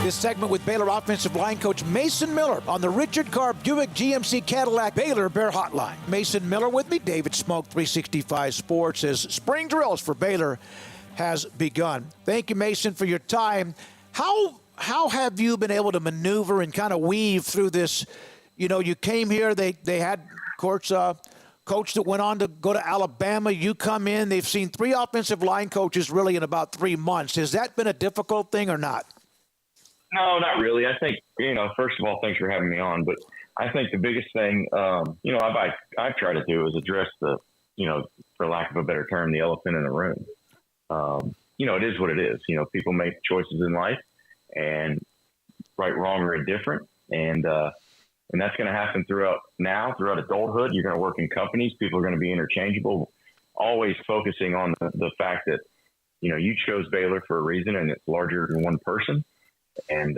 This segment with Baylor Offensive Line Coach Mason Miller on the Richard Carr Buick GMC Cadillac Baylor Bear Hotline. Mason Miller with me, David Smoak, 365 Sports, as spring drills for Baylor has begun. Thank you, Mason, for your time. How have you been able to maneuver and kind of weave through this? You know, you came here, they had coach that went on to go to Alabama. You come in, they've seen 3 offensive line coaches really in about 3 months. Has that been a difficult thing or not? No, not really. I think, first of all, thanks for having me on. But I think the biggest thing, I've tried to do is address the, for lack of a better term, the elephant in the room. It is what it is. People make choices in life, and right, wrong, or indifferent. And that's going to happen throughout adulthood. You're going to work in companies. People are going to be interchangeable, always focusing on the fact that, you chose Baylor for a reason, and it's larger than one person. And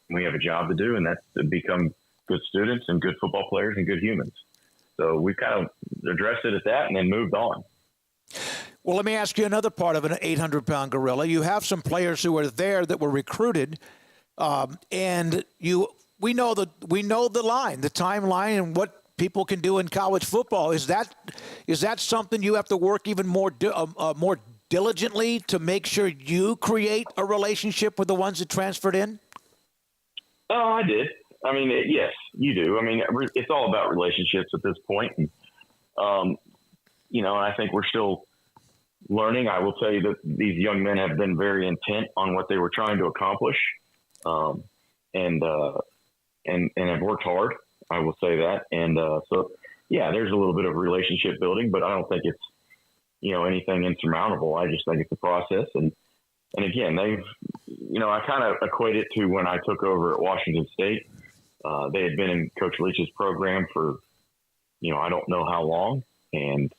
we have a job to do, and that's to become good students and good football players and good humans. So we've kind of addressed it at that and then moved on. Well, let me ask you another part of an 800-pound gorilla. You have some players who are there that were recruited, and we know the line, the timeline, and what people can do in college football. Is that something you have to work even more diligently to make sure you create a relationship with the ones that transferred in? Oh, I did. I mean, yes, you do. I mean, it's all about relationships at this point. And, and I think we're still learning. I will tell you that these young men have been very intent on what they were trying to accomplish, and have worked hard. I will say that. And so, yeah, there's a little bit of relationship building, but I don't think it's, anything insurmountable. I just think it's a process. And again, I kind of equate it to when I took over at Washington State. They had been in Coach Leach's program for, I don't know how long. And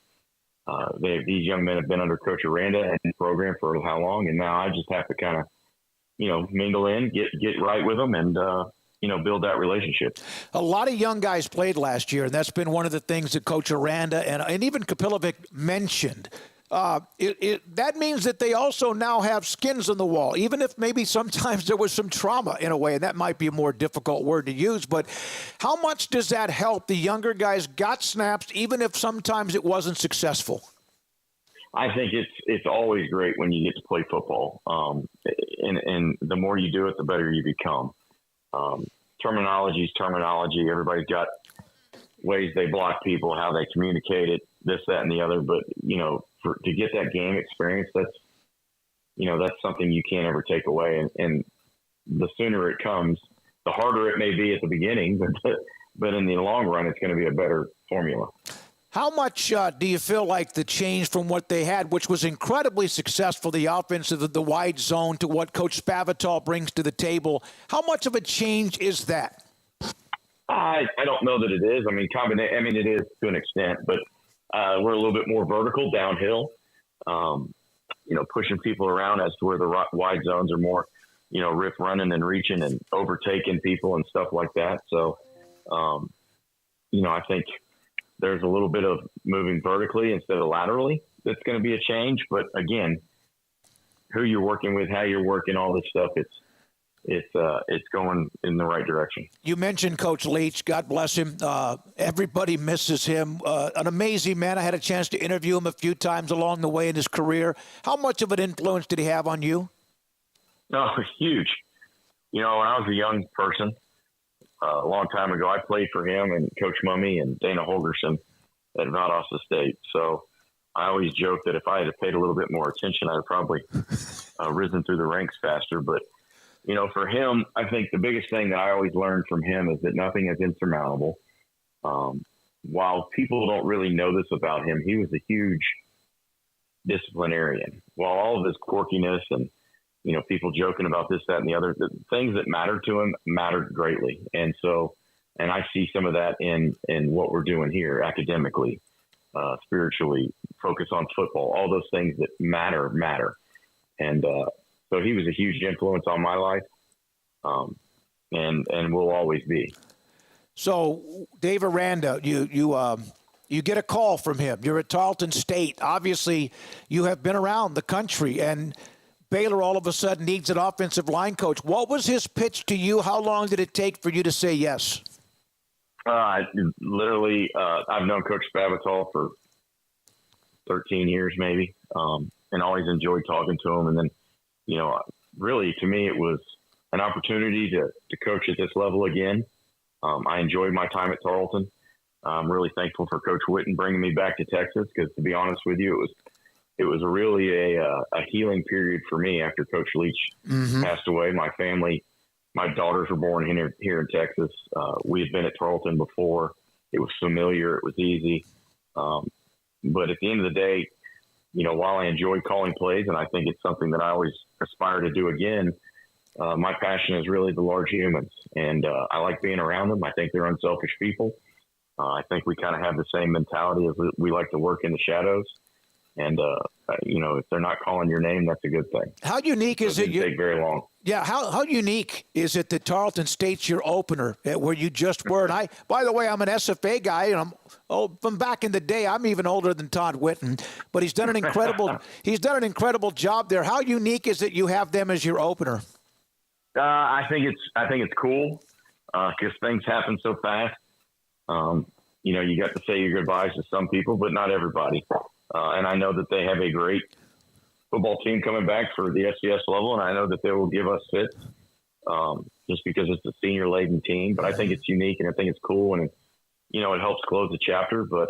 these young men have been under Coach Aranda and the program for how long. And now I just have to kind of, mingle in, get right with them and, build that relationship. A lot of young guys played last year, and that's been one of the things that Coach Aranda and even Kapilovic mentioned. That means that they also now have skins on the wall, even if maybe sometimes there was some trauma in a way, and that might be a more difficult word to use. But how much does that help? The younger guys got snaps, even if sometimes it wasn't successful. I think it's always great when you get to play football. And the more you do it, the better you become. Terminology is terminology. Everybody's got ways they block people, how they communicate it, this, that, and the other. But, to get that game experience, that's something you can't ever take away. And the sooner it comes, the harder it may be at the beginning, but in the long run, it's going to be a better formula. How much do you feel like the change from what they had, which was incredibly successful, the offense of the wide zone, to what Coach Spavital brings to the table, how much of a change is that? I don't know that it is. I mean, it is to an extent, but we're a little bit more vertical downhill, pushing people around as to where the wide zones are more, rip running and reaching and overtaking people and stuff like that. So, I think there's a little bit of moving vertically instead of laterally. That's going to be a change. But again, who you're working with, how you're working, all this stuff, it's going in the right direction. You mentioned Coach Leach. God bless him. Everybody misses him. An amazing man. I had a chance to interview him a few times along the way in his career. How much of an influence did he have on you? No, huge. When I was a young person, a long time ago, I played for him and Coach Mummy and Dana Holgerson at Valdosta State. So I always joke that if I had paid a little bit more attention, I'd probably risen through the ranks faster. But, for him, I think the biggest thing that I always learned from him is that nothing is insurmountable. While people don't really know this about him, he was a huge disciplinarian. While all of his quirkiness and people joking about this, that, and the other, the things that mattered to him mattered greatly. And so, and I see some of that in what we're doing here academically, spiritually, focus on football, all those things that matter. And so he was a huge influence on my life, and will always be. So Dave Aranda, you get a call from him. You're at Tarleton State. Obviously, you have been around the country, and Baylor all of a sudden needs an offensive line coach. What was his pitch to you? How long did it take for you to say yes? Literally, I've known Coach Spavital for 13 years maybe, and always enjoyed talking to him. And then, really to me, it was an opportunity to coach at this level again. I enjoyed my time at Tarleton. I'm really thankful for Coach Witten bringing me back to Texas because, to be honest with you, it was really a healing period for me after Coach Leach passed away. My family, my daughters were born here in Texas. We had been at Tarleton before. It was familiar. It was easy. But at the end of the day, while I enjoyed calling plays, and I think it's something that I always aspire to do again, my passion is really the large humans. And I like being around them. I think they're unselfish people. I think we kind of have the same mentality as we like to work in the shadows. And, if they're not calling your name, that's a good thing. How unique is it? It didn't take very long. Yeah, how unique is it that Tarleton State's your opener where you just were? And by the way, I'm an SFA guy, and from back in the day. I'm even older than Todd Witten, but he's done an incredible job there. How unique is it you have them as your opener? I think it's cool because things happen so fast. You got to say your goodbyes to some people, but not everybody. And I know that they have a great football team coming back for the FCS level, and I know that they will give us fits just because it's a senior-laden team. But I think it's unique, and I think it's cool, and it helps close the chapter. But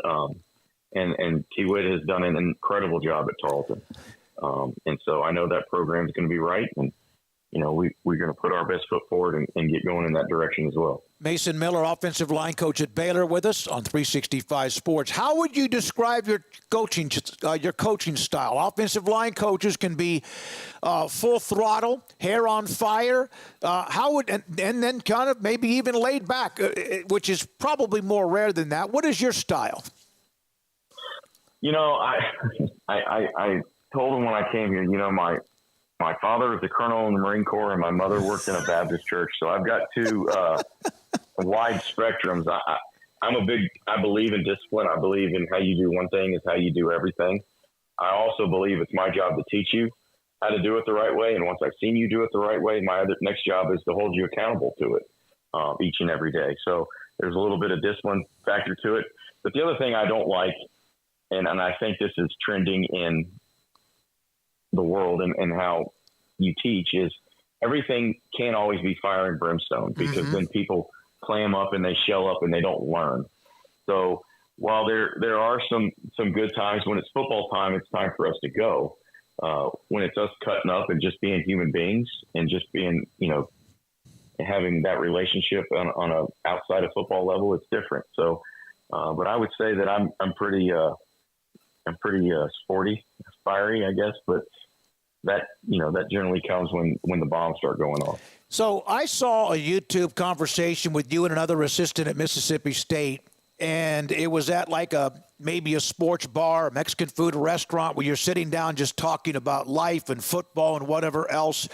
and T. Witt has done an incredible job at Tarleton, and so I know that program is going to be right, and we're going to put our best foot forward and get going in that direction as well. Mason Miller, offensive line coach at Baylor, with us on 365 Sports. How would you describe your coaching style? Offensive line coaches can be full throttle, hair on fire. And then kind of maybe even laid back, which is probably more rare than that. What is your style? I told him when I came here, my father was a colonel in the Marine Corps, and my mother worked in a Baptist church. So I've got two wide spectrums. I believe in discipline. I believe in how you do one thing is how you do everything. I also believe it's my job to teach you how to do it the right way. And once I've seen you do it the right way, my next job is to hold you accountable to it each and every day. So there's a little bit of discipline factor to it. But the other thing I don't like, and I think this is trending in the world and how you teach, is everything can't always be fire and brimstone because then people clam up and they shell up and they don't learn. So while there are some good times when it's football time, it's time for us to go. When it's us cutting up and just being human beings and just being, having that relationship on a outside of football level, it's different. So, but I would say that I'm pretty sporty, fiery, I guess, but that generally comes when the bombs start going off. So I saw a YouTube conversation with you and another assistant at Mississippi State, and it was at maybe a sports bar, a Mexican food restaurant, where you're sitting down just talking about life and football and whatever else.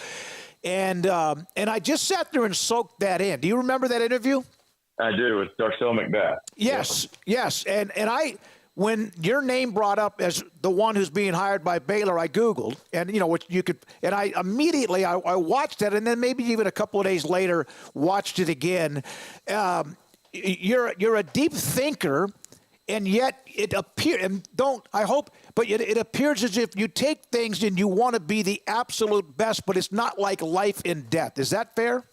And I just sat there and soaked that in. Do you remember that interview? I do. It's Darcel McBath. Yes. And when your name brought up as the one who's being hired by Baylor, I Googled, and what you could, and I immediately I watched that, and then maybe even a couple of days later watched it again. You're a deep thinker, and yet it appears, and it appears as if you take things and you want to be the absolute best, but it's not like life and death. Is that fair?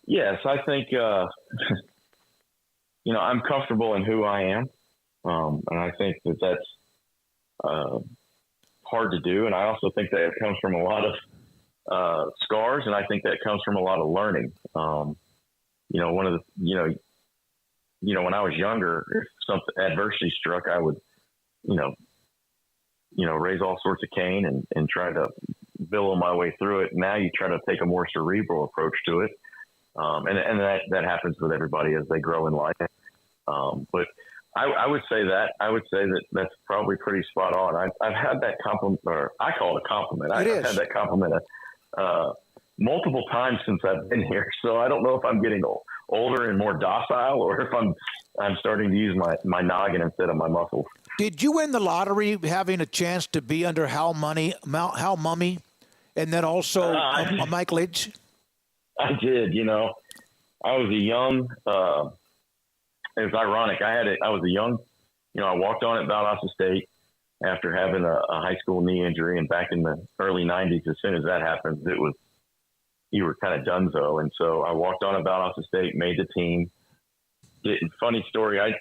Yes, I think I'm comfortable in who I am. And I think that's hard to do. And I also think that it comes from a lot of scars, and I think that comes from a lot of learning. One of the, when I was younger, if something adversity struck, I would, raise all sorts of cane and try to billow my way through it. Now you try to take a more cerebral approach to it. And that happens with everybody as they grow in life. But I would say that's probably pretty spot on. I've had that compliment, or I call it a compliment. I've had that compliment multiple times since I've been here. So I don't know if I'm getting older and more docile, or if I'm starting to use my noggin instead of my muscles. Did you win the lottery having a chance to be under Hal Mumme and then also Mike Leach? I did. I was a young. It was ironic. I was a young. I walked on at Valdosta State after having a high school knee injury, and back in the early '90s, as soon as that happened, you were kind of donezo. And so I walked on at Valdosta State, made the team. Funny story. I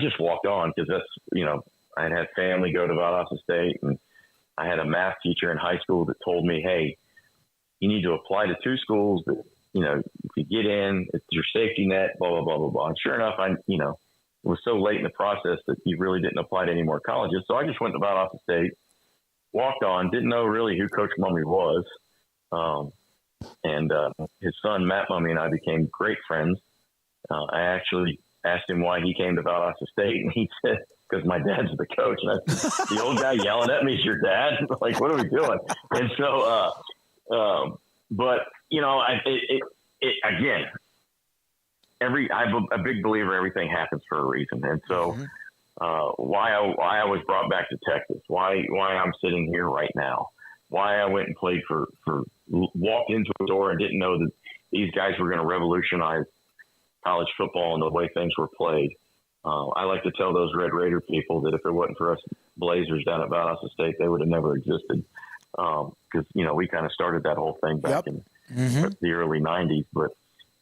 just walked on because that's I had family go to Valdosta State, and I had a math teacher in high school that told me, hey, you need to apply to 2 schools that, if you get in, it's your safety net, blah, blah, blah, blah, blah. And sure enough, it was so late in the process that you really didn't apply to any more colleges. So I just went to Valdosta State, walked on, didn't know really who Coach Mumme was. And his son, Matt Mumme, and I became great friends. I actually asked him why he came to Valdosta State, and he said, because my dad's the coach. And I said, the old guy yelling at me is your dad? Like, what are we doing? And so, but, again, I'm a big believer everything happens for a reason. And so why I was brought back to Texas, why I'm sitting here right now, why I went and played walked into a door and didn't know that these guys were going to revolutionize college football and the way things were played. I like to tell those Red Raider people that if it wasn't for us Blazers down at Valdosta State, they would have never existed. Because, we kind of started that whole thing back in the early 90s. But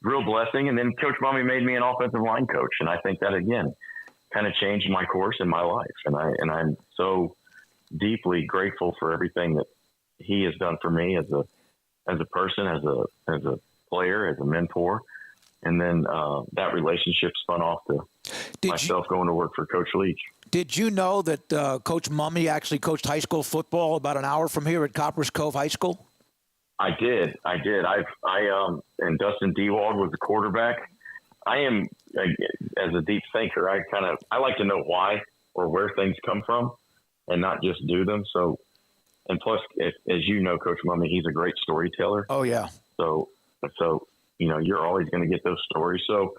real blessing. And then Coach Mumme made me an offensive line coach. And I think that, again, kind of changed my course in my life. And I'm so deeply grateful for everything that he has done for me as a person, as a player, as a mentor. And then that relationship spun off to myself going to work for Coach Leach. Did you know that Coach Mumme actually coached high school football about an hour from here at Coppers Cove High School? I did. And Dustin Dewald was the quarterback. I am, as a deep thinker, I like to know why or where things come from and not just do them. So, and plus, as you know, Coach Mumme, he's a great storyteller. Oh, yeah. So you're always going to get those stories. So,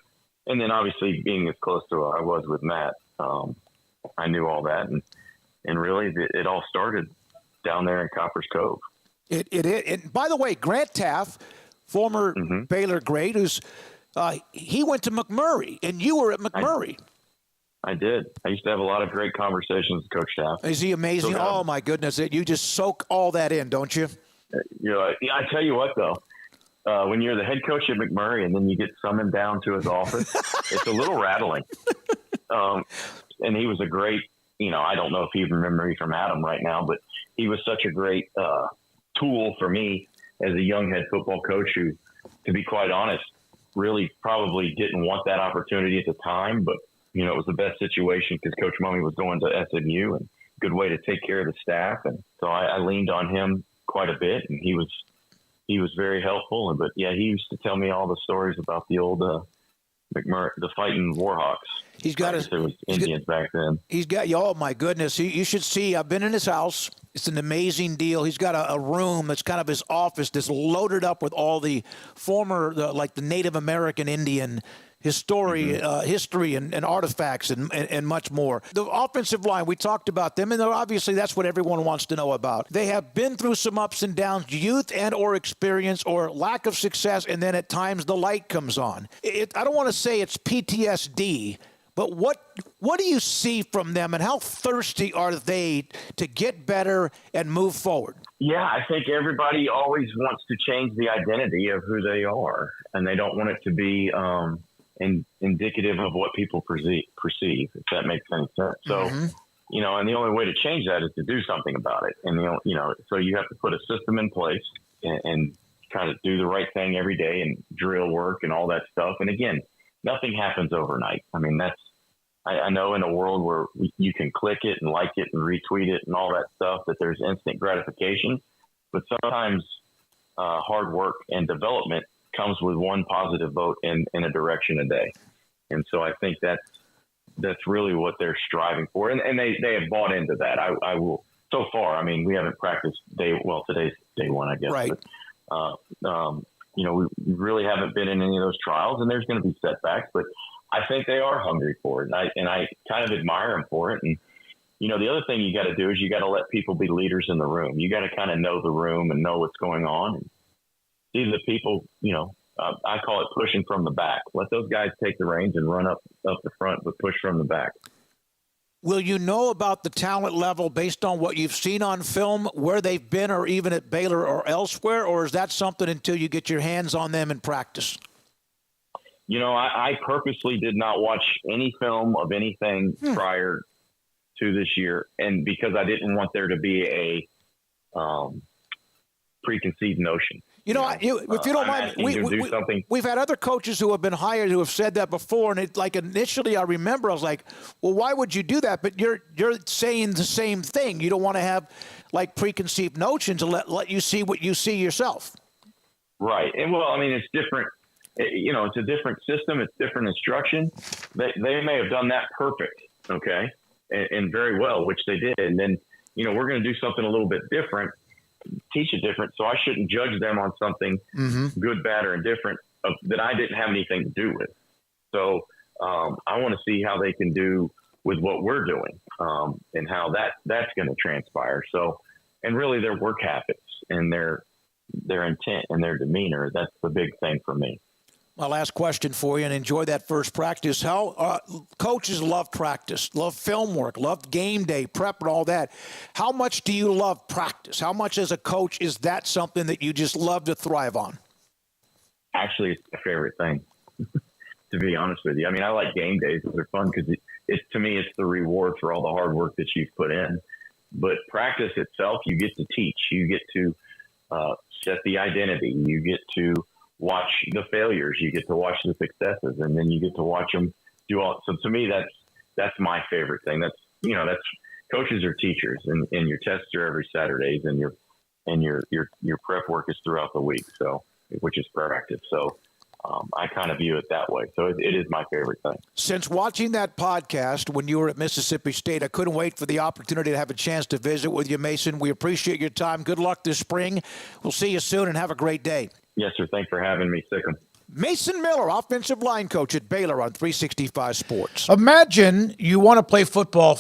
and then obviously being as close to I was with Matt, I knew all that. And really it all started down there in Coppers Cove. And by the way, Grant Taff, former Baylor great, he went to McMurray, and you were at McMurray. I did. I used to have a lot of great conversations with Coach Taff. Is he amazing? Oh, my goodness. You just soak all that in, don't you? I tell you what, though. When you're the head coach at McMurray and then you get summoned down to his office, it's a little rattling. And he was a great, I don't know if he remembers me from Adam right now, but he was such a great tool for me as a young head football coach who, to be quite honest, really probably didn't want that opportunity at the time. But, it was the best situation because Coach Mumme was going to SMU and good way to take care of the staff. And so I leaned on him quite a bit, and he was very helpful. But yeah, he used to tell me all the stories about the old McMurray, the fighting Warhawks. He's got there was Indians back then. He's got oh my goodness! You should see. I've been in his house. It's an amazing deal. He's got a room that's kind of his office that's loaded up with all the former, like the Native American Indian history and artifacts and much more. The offensive line, we talked about them, and obviously that's what everyone wants to know about. They have been through some ups and downs, youth and or experience or lack of success, and then at times the light comes on. I don't want to say it's PTSD, but what do you see from them, and how thirsty are they to get better and move forward? Yeah, I think everybody always wants to change the identity of who they are, and they don't want it to be indicative of what people perceive, if that makes any sense. So, and the only way to change that is to do something about it. And, so you have to put a system in place and kind of do the right thing every day and drill work and all that stuff. And again, nothing happens overnight. I mean, I know in a world where you can click it and like it and retweet it and all that stuff, that there's instant gratification, but sometimes hard work and development comes with one positive vote in a direction a day. And so I think that's really what they're striving for. And they have bought into that. I will, so far, I mean, we haven't practiced today's day one, I guess. Right. But, we really haven't been in any of those trials, and there's going to be setbacks, but I think they are hungry for it. And I kind of admire them for it. And, the other thing you got to do is you got to let people be leaders in the room. You got to kind of know the room and know what's going on and see the people, I call it pushing from the back. Let those guys take the reins and run up the front, but push from the back. Will you know about the talent level based on what you've seen on film, where they've been, or even at Baylor or elsewhere, or is that something until you get your hands on them in practice? I purposely did not watch any film of anything prior to this year, and because I didn't want there to be a preconceived notion. If you don't mind, we've had other coaches who have been hired who have said that before, and initially I remember I was like, well, why would you do that? But you're saying the same thing. You don't want to have preconceived notions and let you see what you see yourself. Right, and it's different. It's a different system. It's different instruction. They may have done that perfect, okay, and very well, which they did. And then, we're going to do something a little bit different, teach it different. So I shouldn't judge them on something good, bad, or indifferent that I didn't have anything to do with. So I want to see how they can do with what we're doing and how that's going to transpire. So, and really their work habits and their intent and their demeanor, that's the big thing for me. My last question for you, and enjoy that first practice. How coaches love practice, love film work, love game day, prep, and all that. How much do you love practice? How much as a coach is that something that you just love to thrive on? Actually, it's my favorite thing, to be honest with you. I like game days. They're fun because to me, it's the reward for all the hard work that you've put in. But practice itself, you get to teach. You get to set the identity. You get to watch the failures, you get to watch the successes, and then you get to watch them do all. So to me, that's my favorite thing. That's coaches are teachers, and your tests are every Saturdays, and your prep work is throughout the week. So, which is practice. So, I kind of view it that way. So it is my favorite thing. Since watching that podcast when you were at Mississippi State, I couldn't wait for the opportunity to have a chance to visit with you, Mason. We appreciate your time. Good luck this spring. We'll see you soon, and have a great day. Yes, sir. Thanks for having me, Sickum. Mason Miller, offensive line coach at Baylor on 365 Sports. Imagine you want to play football